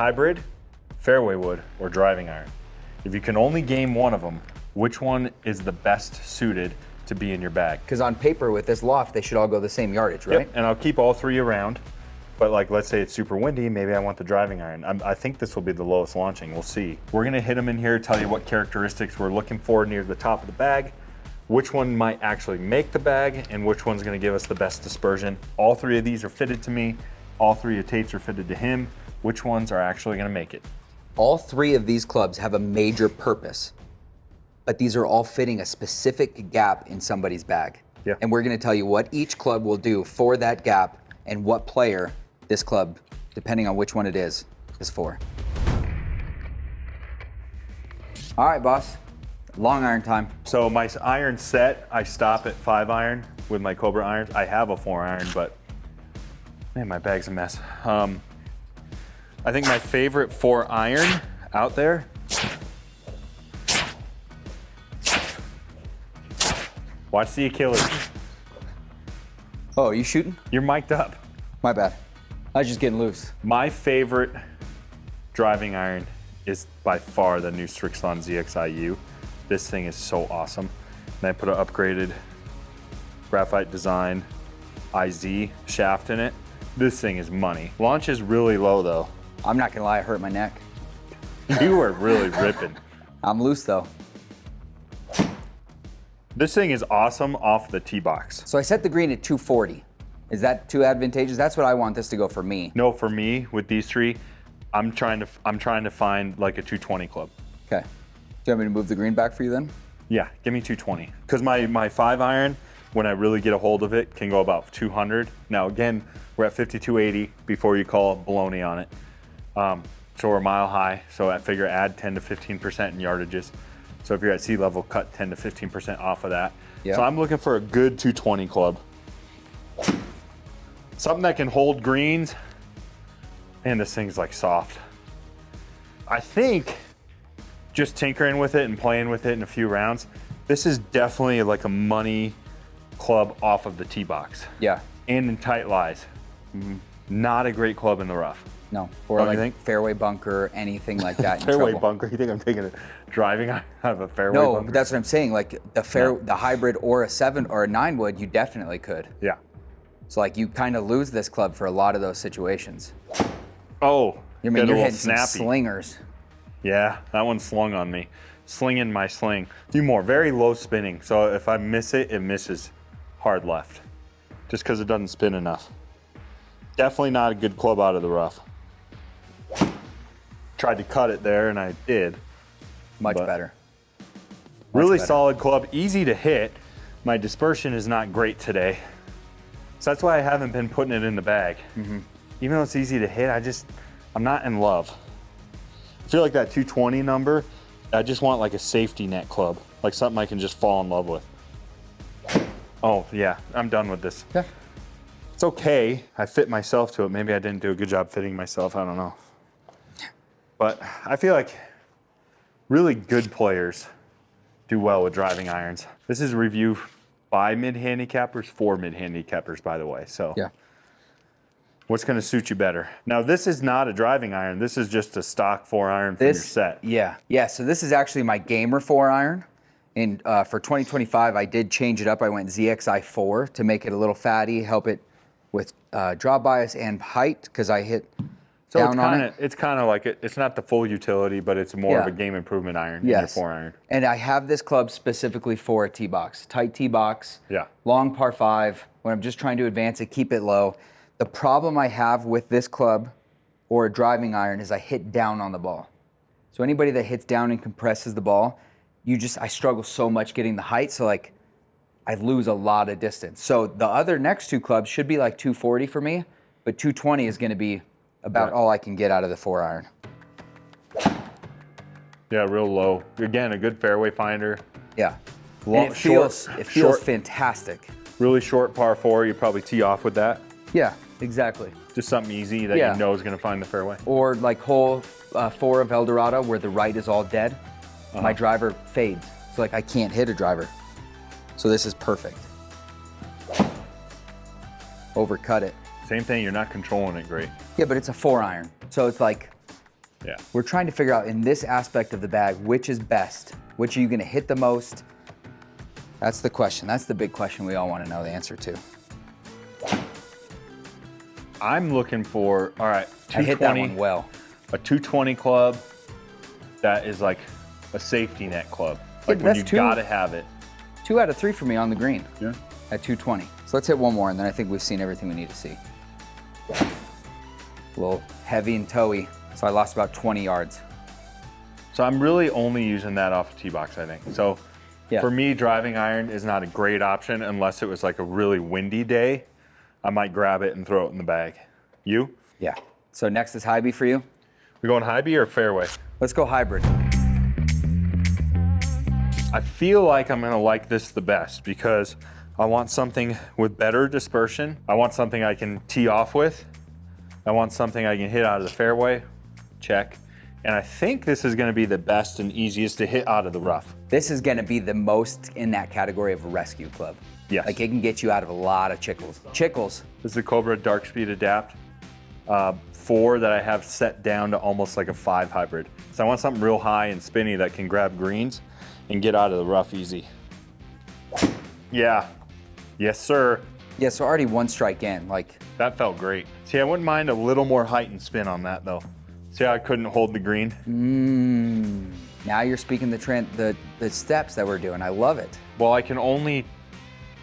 Hybrid, fairway wood, or driving iron. If you can only game one of them, which one is the best suited to be in your bag? Because on paper with this loft, they should all go the same yardage, right? Yep, and I'll keep all three around. But like, let's say it's super windy, maybe I want the driving iron. I think this will be the lowest launching, we'll see. We're gonna hit them in here, tell you what characteristics we're looking for near the top of the bag, which one might actually make the bag, and which one's gonna give us the best dispersion. All three of these are fitted to me. All three of Tate's are fitted to him. Which ones are actually gonna make it? All three of these clubs have a major purpose, but these are all fitting a specific gap in somebody's bag. Yeah. And we're gonna tell you what each club will do for that gap and what player this club, depending on which one it is for. All right, boss, long iron time. So my iron set, I stop at 5 iron with my Cobra irons. I have a 4 iron, but man, my bag's a mess. I think my favorite 4 iron out there, watch the Achilles. Oh, are you shooting? You're mic'd up. My bad. I was just getting loose. My favorite driving iron is by far the new Strixon ZXIU. This thing is so awesome. And I put an upgraded graphite design IZ shaft in it. This thing is money. Launch is really low though. I'm not gonna lie, I hurt my neck. You were really ripping. I'm loose though. This thing is awesome off the tee box. So I set the green at 240. Is that too advantageous? That's what I want this to go for me. No, for me with these three, I'm trying to find like a 220 club. Okay. Do you want me to move the green back for you then? Yeah, give me 220. Because my 5 iron, when I really get a hold of it, can go about 200. Now again, we're at 5280 before you call baloney on it. So we're a mile high, so I figure add 10 to 15% in yardages. So if you're at sea level, cut 10 to 15% off of that. Yep. So I'm looking for a good 220 club. Something that can hold greens. Man, this thing's like soft. I think just tinkering with it and playing with it in a few rounds, this is definitely like a money club off of the tee box. Yeah. And in tight lies. Not a great club in the rough. No. Or Don't you like think? fairway bunker, anything like that. Fairway bunker? You think I'm taking a driving out of a fairway No, bunker? but that's what I'm saying. Like the hybrid or a 7 or a 9 wood, you definitely could. Yeah. So like you kind of lose this club for a lot of those situations. Oh, I mean, got a you're little hitting some snappy. slingers. Yeah, that one slung on me. Slinging my sling. A few more, very low spinning. So if I miss it, it misses hard left. Just because it doesn't spin enough. Definitely not a good club out of the rough. Tried to cut it there and I did. Much But better. Really better. solid club, easy to hit. My dispersion is not great today. So that's why I haven't been putting it in the bag. Even though it's easy to hit, I'm not in love. I feel like that 220 number, I just want like a safety net club, like something I can just fall in love with. Oh yeah, I'm done with this. Yeah. It's okay, I fit myself to it. Maybe I didn't do a good job fitting myself, I don't know. But I feel like really good players do well with driving irons. This is a review by mid-handicappers for mid-handicappers, by the way. So Yeah. what's gonna suit you better? Now this is not a driving iron. This is just a stock 4 iron from your set. Yeah. So this is actually my gamer 4 iron. And for 2025, I did change it up. I went ZXI 4 to make it a little fatty, help it with draw bias and height, because I hit So down on it. it's kind of like it's not the full utility, but it's more of Yeah. a game improvement iron than your Yes. 4 iron. And I have this club specifically for a tee box, tight tee box, Yeah. long par 5, when I'm just trying to advance it, keep it low. The problem I have with this club or a driving iron is I hit down on the ball. So anybody that hits down and compresses the ball, I struggle so much getting the height, so like I lose a lot of distance. So the other next 2 clubs should be like 240 for me, but 220 is gonna be about all I can get out of the 4 iron. Yeah, real low. Again, a good fairway finder. Yeah. Long, And it feels short, fantastic. really short par 4. You probably tee off with that. Yeah, exactly. Just something easy that Yeah. you know is going to find the fairway. Or like hole 4 of El Dorado where the right is all dead. My driver fades. So like I can't hit a driver. So this is perfect. Overcut it. Same thing, you're not controlling it great. Yeah, but it's a 4 iron. So it's like Yeah. We're trying to figure out in this aspect of the bag, which is best? Which are you gonna hit the most? That's the question. That's the big question we all wanna know the answer to. I'm looking for, all right, 220. I hit that one well. A 220 club that is like a safety net club. Like Yeah, when that's you gotta have it. 2 out of 3 for me on the green. Yeah. At 220. So let's hit one more and then I think we've seen everything we need to see. A little heavy and towy, so I lost about 20 yards. So I'm really only using that off the tee box, I think. So Yeah. for me, driving iron is not a great option unless it was like a really windy day. I might grab it and throw it in the bag. You? Yeah. So next is high B for you. We going high B or fairway? Let's go hybrid. I feel like I'm gonna like this the best because I want something with better dispersion. I want something I can tee off with. I want something I can hit out of the fairway. Check. And I think this is gonna be the best and easiest to hit out of the rough. This is gonna be the most in that category of a rescue club. Yes. Like it can get you out of a lot of chickles. Chickles. This is the Cobra Dark Speed Adapt 4 that I have set down to almost like a 5 hybrid. So I want something real high and spinny that can grab greens and get out of the rough easy. Yeah. Yes, sir. Yeah, so already one strike in. Like, That felt great. See, I wouldn't mind a little more height and spin on that though. See how I couldn't hold the green? now you're speaking the steps that we're doing. I love it. Well, I can only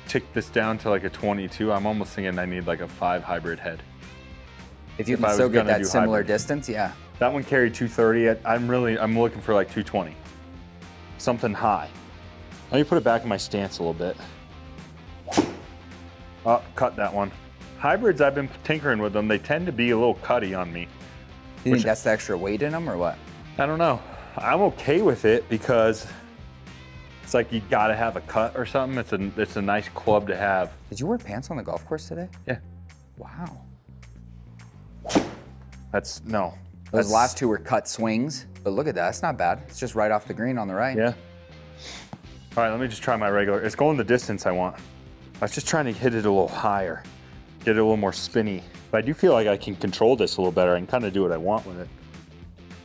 tick this down to like a 22. I'm almost thinking I need like a 5 hybrid head. If you If can I was still get gonna that do similar hybrid. distance, yeah. That one carried 230. I'm looking for like 220. Something high. Let me put it back in my stance a little bit. Oh, cut that one. Hybrids, I've been tinkering with them. They tend to be a little cutty on me. You think that's the extra weight in them or what? I don't know. I'm okay with it because it's like you gotta have a cut or something. It's a nice club to have. Did you wear pants on the golf course today? Yeah. Wow. No. Those last two were cut swings, but look at that. That's not bad. It's just right off the green on the right. Yeah. All right, let me just try my regular. It's going the distance I want. I was just trying to hit it a little higher, get it a little more spinny. But I do feel like I can control this a little better and kind of do what I want with it.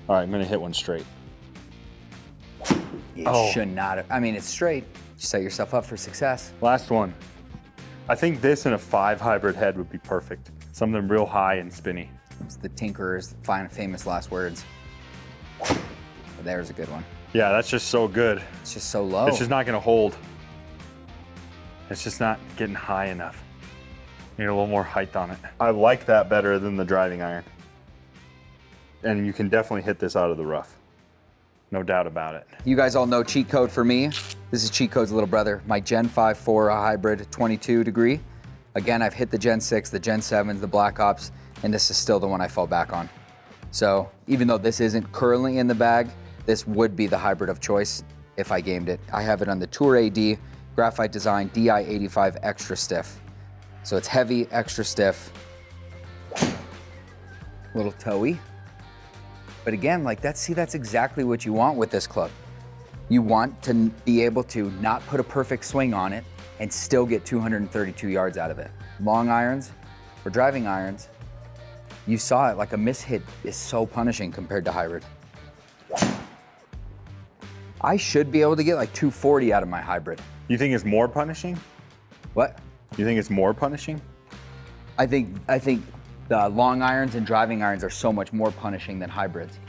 All right, I'm gonna hit one straight. You should not have. I mean, it's straight. You set yourself up for success. Last one. I think this and a 5 hybrid head would be perfect. Something real high and spinny. It's the tinkerer's famous last words. But there's a good one. Yeah, that's just so good. It's just so low. It's just not gonna hold. It's just not getting high enough. Need a little more height on it. I like that better than the driving iron. And you can definitely hit this out of the rough. No doubt about it. You guys all know cheat code for me. This is cheat code's little brother. My Gen 5 4 hybrid 22 degree. Again, I've hit the Gen 6, the Gen 7s, the Black Ops, and this is still the one I fall back on. So even though this isn't currently in the bag, this would be the hybrid of choice if I gamed it. I have it on the Tour AD Graphite Design DI85 Extra Stiff. So it's heavy, extra stiff, little toey. But again, like that's exactly what you want with this club. You want to be able to not put a perfect swing on it and still get 232 yards out of it. Long irons or driving irons, you saw it, like a mishit is so punishing compared to hybrid. I should be able to get like 240 out of my hybrid. You think it's more punishing? What? You think it's more punishing? I think the long irons and driving irons are so much more punishing than hybrids.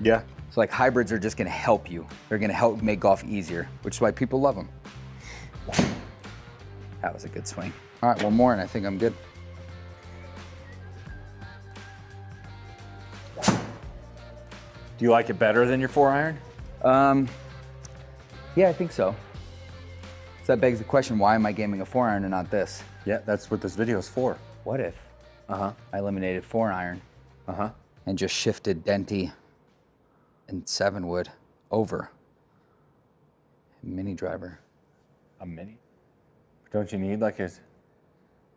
Yeah. So like hybrids are just gonna help you. They're gonna help make golf easier, which is why people love them. That was a good swing. All right, one more and I think I'm good. Do you like it better than your 4 iron? Yeah, I think so. So that begs the question, why am I gaming a 4 iron and not this? Yeah, that's what this video is for. What if I eliminated 4 iron and just shifted Denty and 7 wood over mini driver? A mini? Don't you need like a...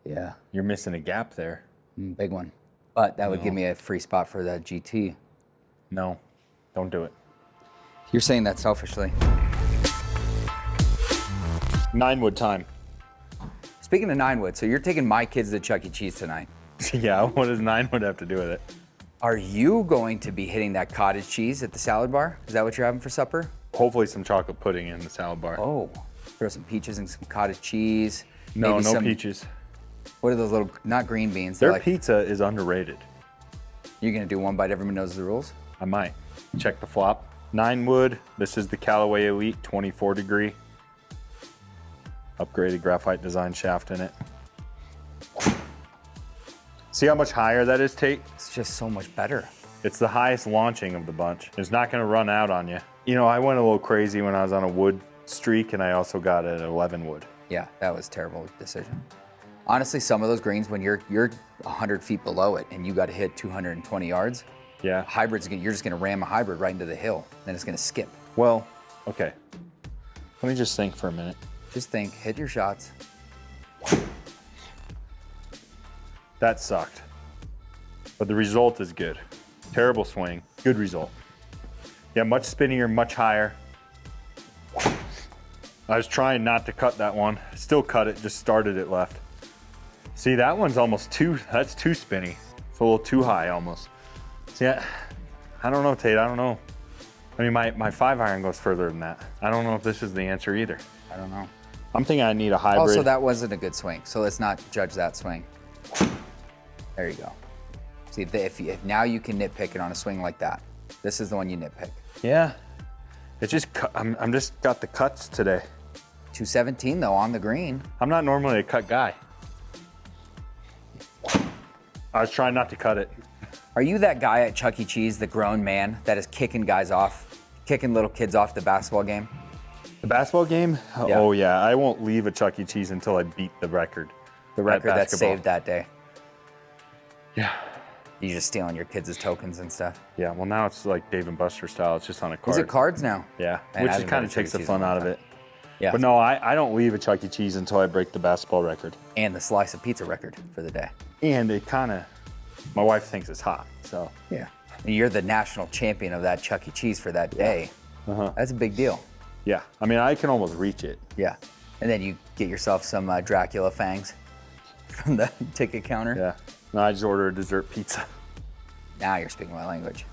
Yeah, You're missing a gap there. big one. But that would give me a free spot for that GT. No, don't do it. You're saying that selfishly. 9 wood time. Speaking of 9 wood, so you're taking my kids to Chuck E. Cheese tonight. Yeah, what does 9 wood have to do with it? Are you going to be hitting that cottage cheese at the salad bar? Is that what you're having for supper? Hopefully some chocolate pudding in the salad bar. Oh, throw some peaches and some cottage cheese. No, maybe no some, peaches. What are those little, not green beans? Their like, pizza is underrated. you're gonna do one bite, everyone knows the rules? I might. Check the flop. 9 wood. This is the Callaway Elite 24 degree. Upgraded graphite design shaft in it. See how much higher that is, Tate? It's just so much better. It's the highest launching of the bunch. It's not gonna run out on you. You know, I went a little crazy when I was on a wood streak, and I also got an 11 wood. Yeah, that was a terrible decision. Honestly, some of those greens, when you're 100 feet below it and you got to hit 220 yards, Yeah. you're just gonna ram a hybrid right into the hill, then it's gonna skip. Well, okay. Let me just think for a minute. Just think, hit your shots. That sucked. But the result is good. Terrible swing, good result. Yeah, much spinnier, much higher. I was trying not to cut that one. Still cut it, just started it left. See, that one's almost that's too spinny. It's a little too high almost. See, I don't know, Tate, I don't know. I mean, my 5-iron goes further than that. I don't know if this is the answer either. I don't know. I'm thinking I need a hybrid. Also, that wasn't a good swing, so let's not judge that swing. There you go. See, if now you can nitpick it on a swing like that. This is the one you nitpick. Yeah. It just, I'm just got the cuts today. 217 though, on the green. I'm not normally a cut guy. I was trying not to cut it. Are you that guy at Chuck E. Cheese, the grown man that is kicking little kids off the basketball game? The basketball game? Yeah. Oh yeah, I won't leave a Chuck E. Cheese until I beat the record. The record at that's basketball. saved that day. Yeah. You just stealing your kids' tokens and stuff. Yeah, well now it's like Dave and Buster style. It's just on a card. Is it cards now? Yeah, Man, I which haven't kind been of to Chuck E. takes the Cheese fun in a long out of time. it. Yeah. But no, I don't leave a Chuck E. Cheese until I break the basketball record. And the slice of pizza record for the day. And it kind of, my wife thinks it's hot, so. Yeah. And you're the national champion of that Chuck E. Cheese for that day. That's a big deal. Yeah, I mean, I can almost reach it. Yeah. And then you get yourself some Dracula fangs from the ticket counter. Yeah. No, I just order a dessert pizza. Now you're speaking my language.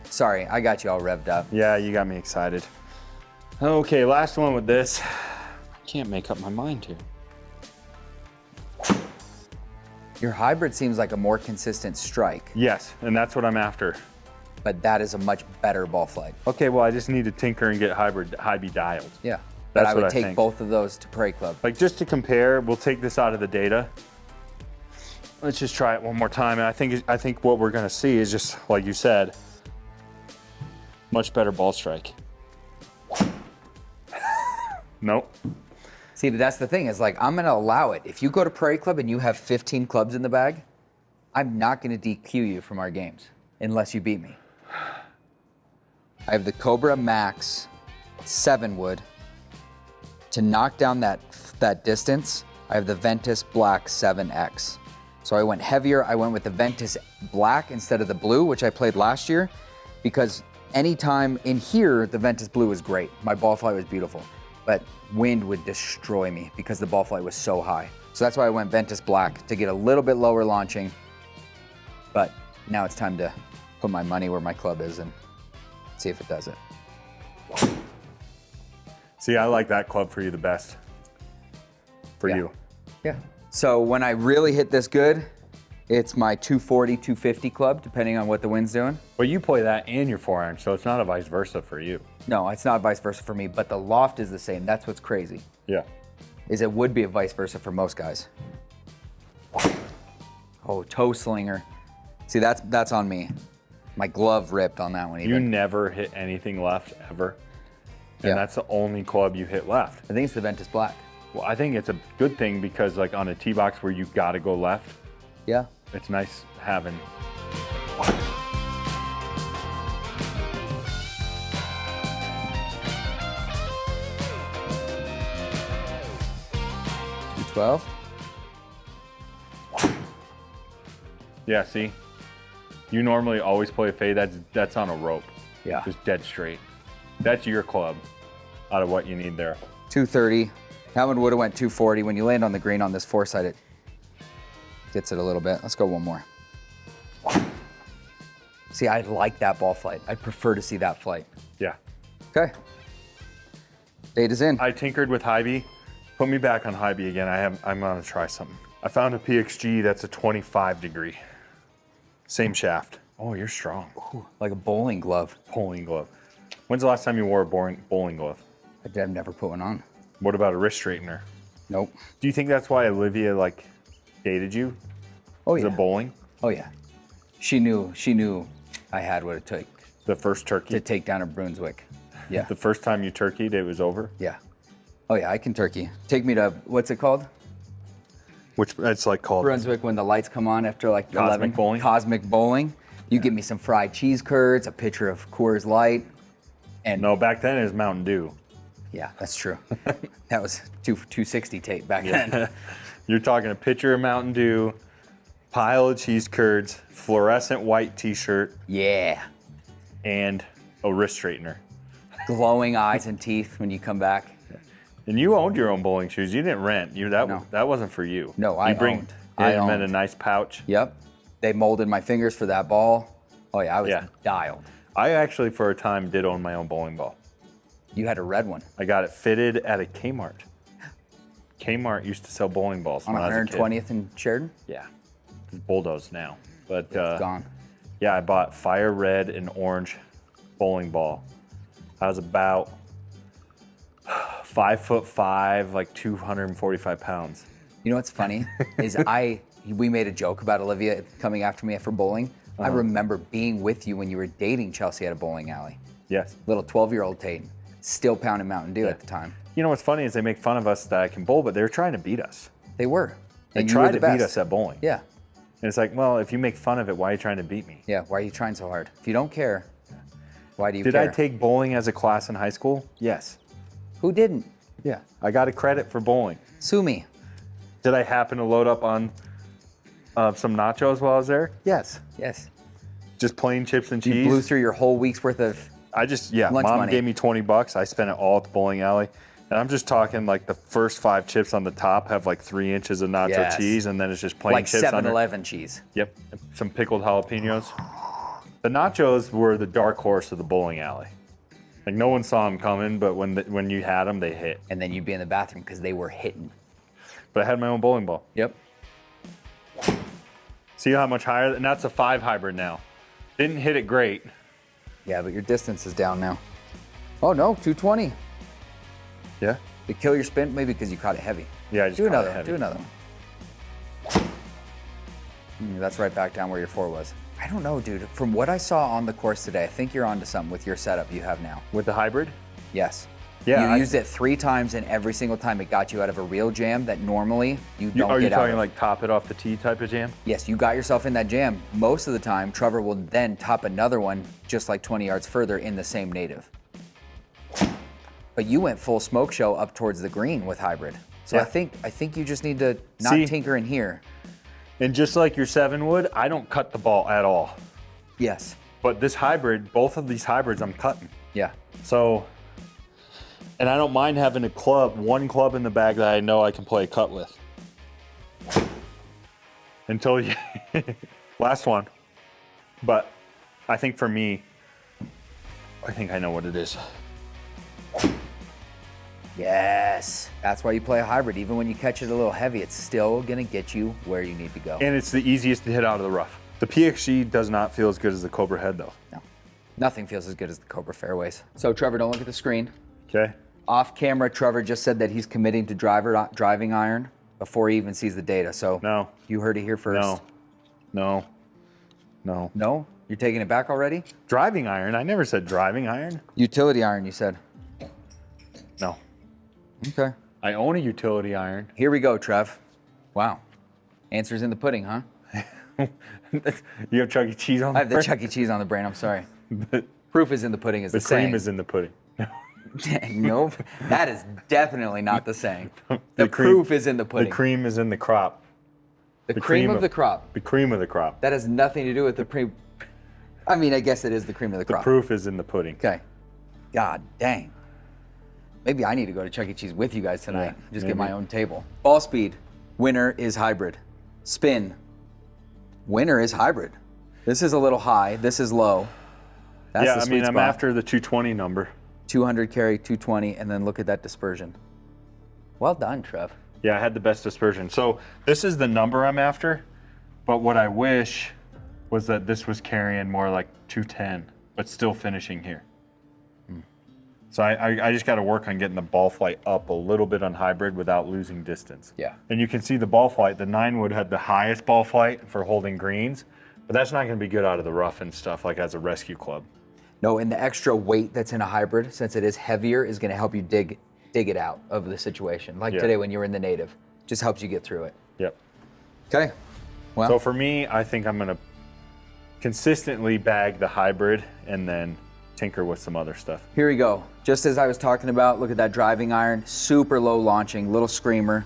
Sorry, I got you all revved up. Yeah, you got me excited. Okay, last one with this. I can't make up my mind here. Your hybrid seems like a more consistent strike, Yes, and that's what I'm after. but that is a much better ball flight. Okay, well, I just need to tinker and get high-B dialed. Yeah. But That's I would what I take think. both of those to Prairie Club. Like, just to compare, we'll take this out of the data. Let's just try it one more time. And I think what we're gonna see is just, like you said, much better ball strike. Nope. See, but that's the thing is like, I'm gonna allow it. If you go to Prairie Club and you have 15 clubs in the bag, I'm not gonna DQ you from our games unless you beat me. I have the Cobra Max 7 wood. To knock down that distance, I have the Ventus Black 7X. So I went heavier. I went with the Ventus Black instead of the blue, which I played last year, because anytime in here, the Ventus Blue was great. My ball flight was beautiful, but wind would destroy me because the ball flight was so high. So that's why I went Ventus Black to get a little bit lower launching. But now it's time to put my money where my club is and see if it does it. See, I like that club for you the best. For Yeah. you. Yeah. So when I really hit this good, it's my 240, 250 club, depending on what the wind's doing. But you play that and your 4-iron, so it's not a vice versa for you. No, it's not vice versa for me, but the loft is the same. That's what's crazy, Yeah. is it would be a vice versa for most guys. Oh, toe slinger. See, that's on me. My glove ripped on that one You even. never hit anything left ever. And Yeah. that's the only club you hit left. I think it's the Ventus Black. Well, I think it's a good thing because like on a tee box where you gotta go left, Yeah. it's nice having. $212. Yeah, see? You normally always play a fade, that's on a rope. Yeah. Just dead straight. That's your club out of what you need there. 230. That one would have went 240. When you land on the green on this foresight, it gets it a little bit. Let's go one more. See, I like that ball flight. I prefer to see that flight. Yeah. Okay. Date is in. I tinkered with Hybee. Put me back on Hybee again. I'm gonna try something. I found a PXG that's a 25 degree. Same shaft. Oh, you're strong. Ooh, like a bowling glove. Bowling glove. When's the last time you wore a bowling glove? I've never put one on. What about a wrist straightener? Nope. Do you think that's why Olivia like dated you? Oh Is yeah. it bowling? Oh yeah. She knew I had what it took The first turkey? to take down a Brunswick. Yeah. The first time you turkeyed, it was over? Yeah. Oh yeah, I can turkey. Take me to, what's it called? Which it's like called? Brunswick, when the lights come on after like Cosmic 11. bowling? Cosmic bowling. You give me some fried cheese curds, a pitcher of Coors Light, and No, back then it was Mountain Dew. yeah, that's true. That was 260 Tate back then. You're talking a pitcher of Mountain Dew, pile of cheese curds, fluorescent white t-shirt, Yeah. and a wrist straightener. Glowing eyes and teeth when you come back. And you owned your own bowling shoes. You didn't rent. No. That wasn't for you. No, I you bring, owned. Yeah, I you meant a owned. nice pouch. Yep. They molded my fingers for that ball. Oh yeah, I was Yeah. dialed. I actually, for a time, did own my own bowling ball. You had a red one. I got it fitted at a Kmart. Kmart used to sell bowling balls On when I was a kid. 120th and Sheridan? Yeah, it's Bulldoze now. But It's gone. yeah, I bought fire red and orange bowling ball. I was about 5'5", like 245 pounds. You know what's funny is we made a joke about Olivia coming after me for bowling. I Uh-huh. remember being with you when you were dating Chelsea at a bowling alley. Yes. Little 12-year-old Tate, still pounding Mountain Dew at the time. You know what's funny is they make fun of us that I can bowl, but they were trying to beat us. They were. They And you were tried the to beat best. us at bowling. Yeah. And it's like, well, if you make fun of it, why are you trying to beat me? Yeah. Why are you trying so hard? If you don't care, why do you Did care? I take bowling as a class in high school? Yes. Who didn't? Yeah. I got a credit for bowling. Sue me. Did I happen to load up on some nachos while I was there? Yes. Yes. Just plain chips and You cheese. blew through your whole week's worth of. Mom lunch money. gave me $20. I spent it all at the bowling alley. And I'm just talking like the first 5 chips on the top have like 3 inches of nacho Yes. cheese, and then it's just plain Like chips under. 7-Eleven cheese. Yep. Some pickled jalapenos. The nachos were the dark horse of the bowling alley. Like no one saw them coming, but when you had them, they hit. And then you'd be in the bathroom because they were hitting. But I had my own bowling ball. Yep. See how much higher? And that's a 5 hybrid now. Didn't hit it great. Yeah, but your distance is down now. Oh no, 220. Yeah. To kill your spin, maybe because you caught it heavy. Yeah, I just Do caught another it one. heavy. Do another one. That's right back down where your 4 was. I don't know, dude. From what I saw on the course today, I think you're onto something with your setup you have now. With the hybrid? Yes. Yeah, You used it 3 times, and every single time it got you out of a real jam that normally you don't Are you get out talking of. like top it off the tee type of jam? Yes, you got yourself in that jam. Most of the time, Trevor will then top another one just like 20 yards further in the same native. But you went full smoke show up towards the green with hybrid. So Yeah. I think you just need to not See? tinker in here. And just like your 7 wood, I don't cut the ball at all. Yes. But this hybrid, both of these hybrids, I'm cutting. Yeah. So, and I don't mind having one club in the bag that I know I can play a cut with. Until you, last one. But I think for me, I think I know what it is. Yes. That's why you play a hybrid. Even when you catch it a little heavy, it's still going to get you where you need to go. And it's the easiest to hit out of the rough. The PXG does not feel as good as the Cobra head though. No. Nothing feels as good as the Cobra fairways. So Trevor, don't look at the screen. Okay. Off camera, Trevor just said that he's committing to driving iron before he even sees the data. So No. you heard it here first. No. No? You're taking it back already? Driving iron? I never said driving iron. Utility iron, you said. No. Okay. I own a utility iron. Here we go, Trev. Wow. Answer's in the pudding, huh? You have Chuck E. Cheese on I have the brain? Chuck E. Cheese on the brain, I'm sorry. The Proof is in the pudding is the cream saying. is in the pudding. Nope. That is definitely not the saying. The cream- proof is in the pudding. The cream is in the crop. The cream of the crop. The cream of the crop. That has nothing to do with the pre. I mean, I guess it is the cream of the The crop. proof is in the pudding. Okay. God dang. Maybe I need to go to Chuck E. Cheese with you guys tonight. Yeah, Just get maybe. my own table. Ball speed. Winner is hybrid. Spin. Winner is hybrid. This is a little high. This is low. That's Yeah, the I sweet mean, I'm spot. after the 220 number. 200 carry, 220, and then look at that dispersion. Well done, Trev. Yeah, I had the best dispersion. So this is the number I'm after, but what I wish was that this was carrying more like 210, but still finishing here. So I just got to work on getting the ball flight up a little bit on hybrid without losing distance. Yeah. And you can see the ball flight, the 9 wood had the highest ball flight for holding greens, but that's not going to be good out of the rough and stuff like as a rescue club. No, and the extra weight that's in a hybrid, since it is heavier, is going to help you dig it out of the situation. Like today when you were in the native, just helps you get through it. Yep. Okay. Well, So for me, I think I'm going to consistently bag the hybrid and then tinker with some other stuff. here we go. Just as I was talking about, look at that driving iron, super low launching, little screamer,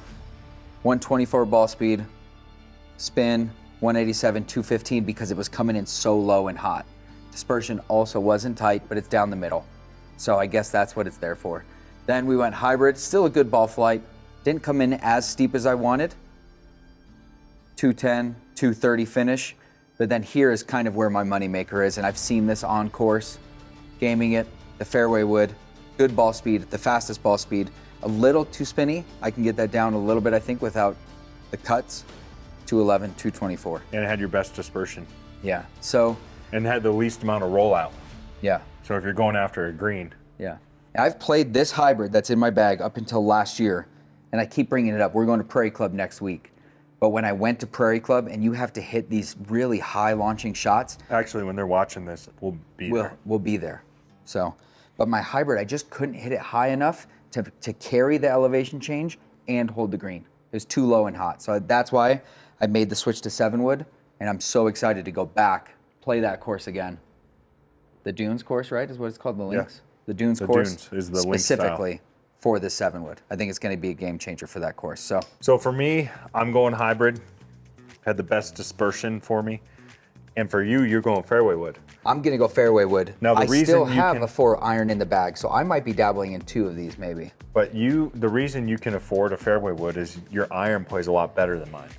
124 ball speed, spin, 187, 215 because it was coming in so low and hot. Dispersion also wasn't tight, but it's down the middle. So I guess that's what it's there for. Then we went hybrid, still a good ball flight. Didn't come in as steep as I wanted. 210, 230 finish. But then here is kind of where my moneymaker is, and I've seen this on course, gaming it, the fairway wood, good ball speed, the fastest ball speed, a little too spinny. I can get that down a little bit, I think, without the cuts. 211, 224. And it had your best dispersion. Yeah, so, And had the least amount of rollout. yeah. So if you're going after a green. Yeah. I've played this hybrid that's in my bag up until last year, and I keep bringing it up. We're going to Prairie Club next week. But when I went to Prairie Club and you have to hit these really high launching shots, Actually, when they're watching this, we'll be there. we'll be there. So, but my hybrid, I just couldn't hit it high enough to carry the elevation change and hold the green. It was too low and hot. So that's why I made the switch to 7-wood, and I'm so excited to go back, play that course again. The Dunes course, right, is what it's called, the links? The Dunes The course Dunes is the link specifically for the 7-wood. I think it's going to be a game changer for that course. So for me, I'm going hybrid. Had the best dispersion for me. And for you, you're going fairway wood. I'm going to go fairway wood. Now, the I reason still you have can- a 4-iron in the bag, so I might be dabbling in 2 of these maybe. But the reason you can afford a fairway wood is your iron plays a lot better than mine.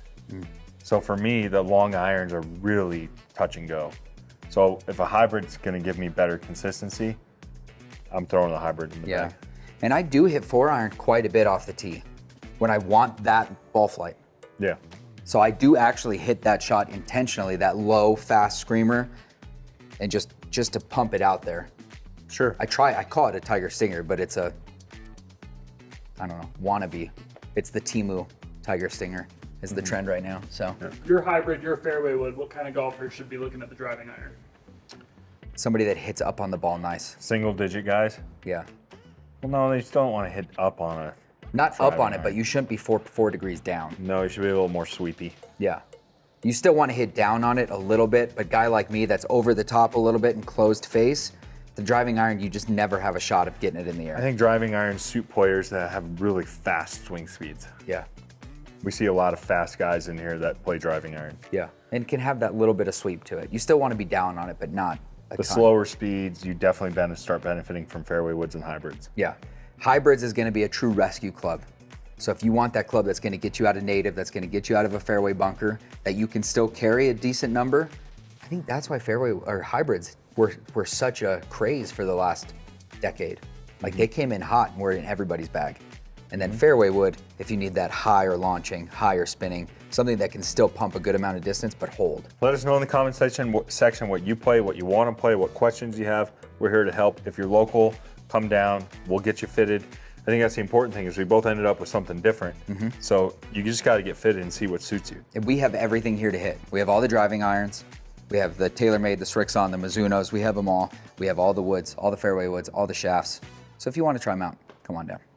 So for me, the long irons are really touch and go. So if a hybrid's going to give me better consistency, I'm throwing the hybrid in the Yeah. bag. And I do hit 4-iron quite a bit off the tee when I want that ball flight. Yeah. So I do actually hit that shot intentionally, that low, fast screamer, and just to pump it out there. Sure. I call it a Tiger Stinger, but it's a, I don't know, wannabe. It's the Temu Tiger Stinger is the trend right now, so. Your hybrid, your fairway wood, what kind of golfer should be looking at the driving iron? Somebody that hits up on the ball nice, Single digit guys. yeah. Well, no, they just don't want to hit up on a. Not up Driving on it, iron. but you shouldn't be four degrees down. No, you should be a little more sweepy. Yeah. You still want to hit down on it a little bit, but guy like me that's over the top a little bit and closed face, the driving iron, you just never have a shot of getting it in the air. I think driving irons suit players that have really fast swing speeds. Yeah. We see a lot of fast guys in here that play driving iron. Yeah. And can have that little bit of sweep to it. You still want to be down on it, but not a The ton. slower speeds, you definitely start benefiting from fairway woods and hybrids. Yeah. Hybrids is going to be a true rescue club. So if you want that club that's going to get you out of native, that's going to get you out of a fairway bunker, that you can still carry a decent number, I think that's why fairway or hybrids were such a craze for the last decade. Like they came in hot and were in everybody's bag. And then fairway wood, if you need that higher launching, higher spinning, something that can still pump a good amount of distance but hold. Let us know in the comment section what you play, what you want to play, what questions you have. We're here to help. If you're local, come down. We'll get you fitted. I think that's the important thing is we both ended up with something different. So you just got to get fitted and see what suits you. And we have everything here to hit. We have all the driving irons. We have the TaylorMade, the Srixon, the Mizunos. We have them all. We have all the woods, all the fairway woods, all the shafts. So if you want to try them out, come on down.